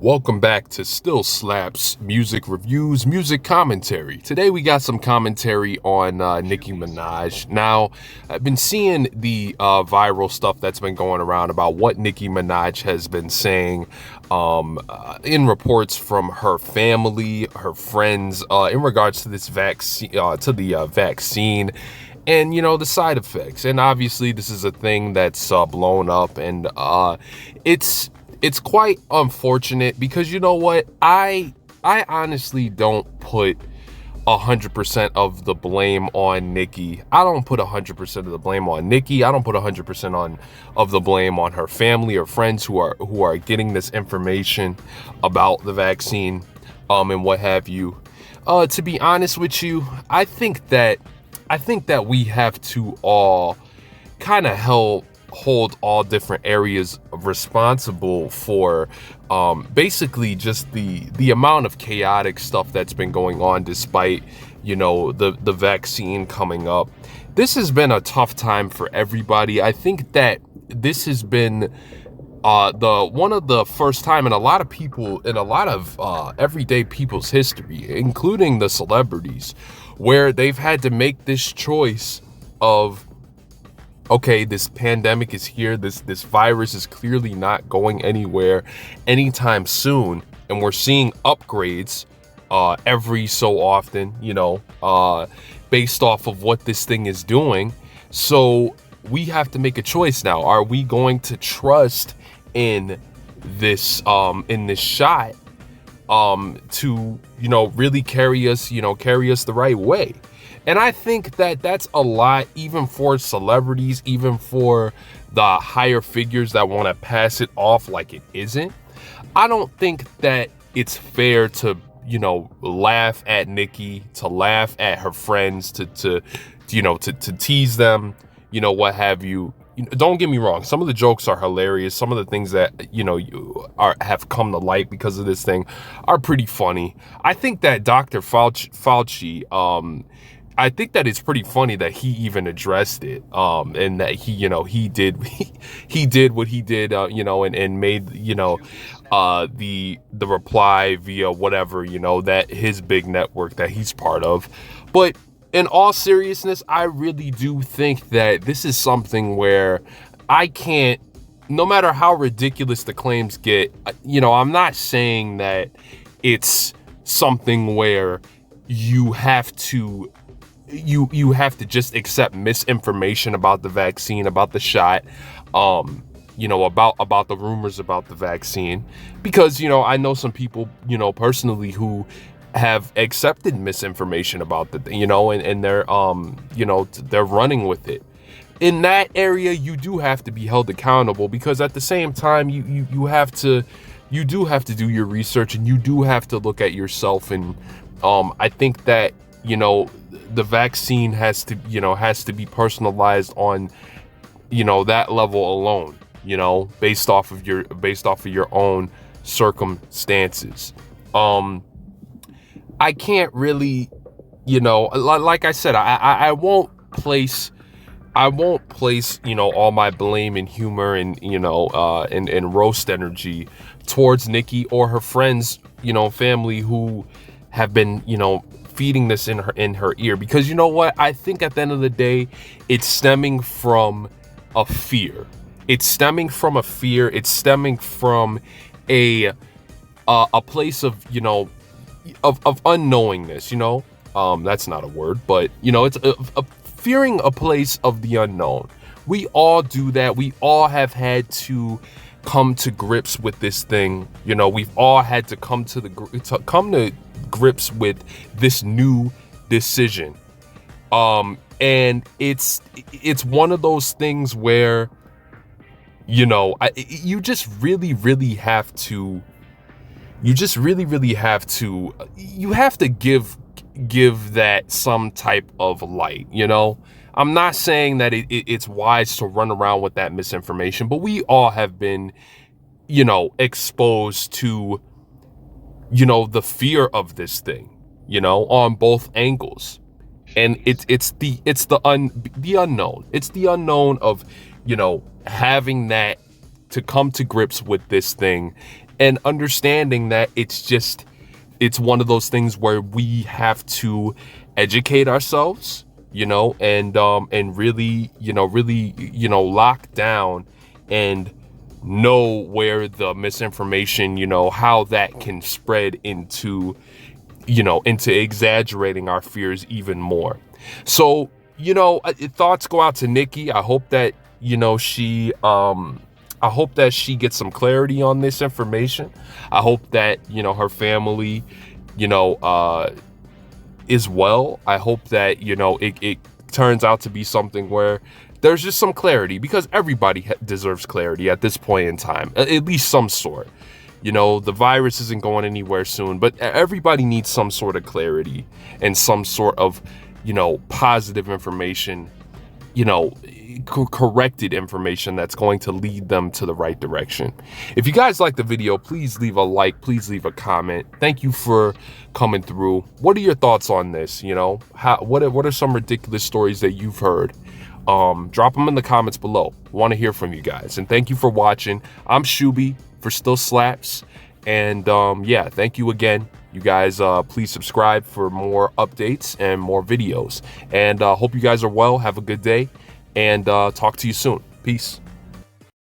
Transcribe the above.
Welcome back to Still Slaps Music Reviews, Music Commentary. Today we got some commentary on Nicki Minaj. Now, I've been seeing the viral stuff that's been going around about what Nicki Minaj has been saying in reports from her family, her friends, in regards to this vaccine, vaccine. And, the side effects. And obviously, this is a thing that's blown up. And it's quite unfortunate because you know what? I honestly don't put 100% of the blame on Nicki. I don't put 100% of the blame on Nicki. I don't put 100% of the blame on her family or friends who are getting this information about the vaccine, and what have you. To be honest with you, I think that we have to all kind of hold all different areas responsible for basically just the amount of chaotic stuff that's been going on despite the vaccine coming up. This has been a tough time for everybody. I think that this has been the one of the first time in a lot of everyday people's history, including the celebrities, where they've had to make this choice of, okay, this pandemic is here. This virus is clearly not going anywhere anytime soon, and we're seeing upgrades every so often, based off of what this thing is doing. So we have to make a choice now. Are we going to trust in this shot to really carry us the right way? And I think that that's a lot, even for celebrities, even for the higher figures that want to pass it off like it isn't. I don't think that it's fair to, laugh at Nicki, to laugh at her friends, to tease them, what have you. Don't get me wrong. Some of the jokes are hilarious. Some of the things that, have come to light because of this thing are pretty funny. I think that Dr. Fauci, I think that it's pretty funny that he even addressed it, and that he did what he did, and made the reply via whatever that his big network that he's part of. But in all seriousness, I really do think that this is something where I can't, no matter how ridiculous the claims get, I'm not saying that it's something where you have to just accept misinformation about the vaccine, about the shot, about the rumors about the vaccine, because I know some people personally who have accepted misinformation about the thing, and they're they're running with it. In that area, you do have to be held accountable, because at the same time you do have to do your research, and you do have to look at yourself. And I think that the vaccine has to be personalized on that level alone, based off of your own circumstances. I can't really, like I said, I won't place all my blame and humor and and roast energy towards Nicki or her friends, family, who have been feeding this in her ear, because I think at the end of the day, it's stemming from a fear. It's stemming from a place of of unknowingness. That's not a word, but it's a fearing a place of the unknown. We all do that. We all have had to come to grips with this thing. We've all had to come to grips with this new decision. And it's one of those things where you just really have to give that some type of light. I'm not saying that it's wise to run around with that misinformation, but we all have been exposed to the fear of this thing, on both angles. And it's the unknown. It's the unknown of having that, to come to grips with this thing, and understanding that it's one of those things where we have to educate ourselves, and really, lock down and know where the misinformation, how that can spread into exaggerating our fears even more. So, thoughts go out to Nicki. I hope that, I hope that she gets some clarity on this information. I hope that, her family, you know, uh, is well. I hope that, it turns out to be something where there's just some clarity, because everybody deserves clarity at this point in time, at least some sort. The virus isn't going anywhere soon, but everybody needs some sort of clarity and some sort of, positive information, corrected information that's going to lead them to the right direction. If you guys like the video, please leave a like, please leave a comment. Thank you for coming through. What are your thoughts on this? What are some ridiculous stories that you've heard? Drop them in the comments below. Want to hear from you guys. And thank you for watching. I'm Shuby for Still Slaps. And yeah, thank you again. You guys, please subscribe for more updates and more videos. And hope you guys are well. Have a good day. And talk to you soon. Peace.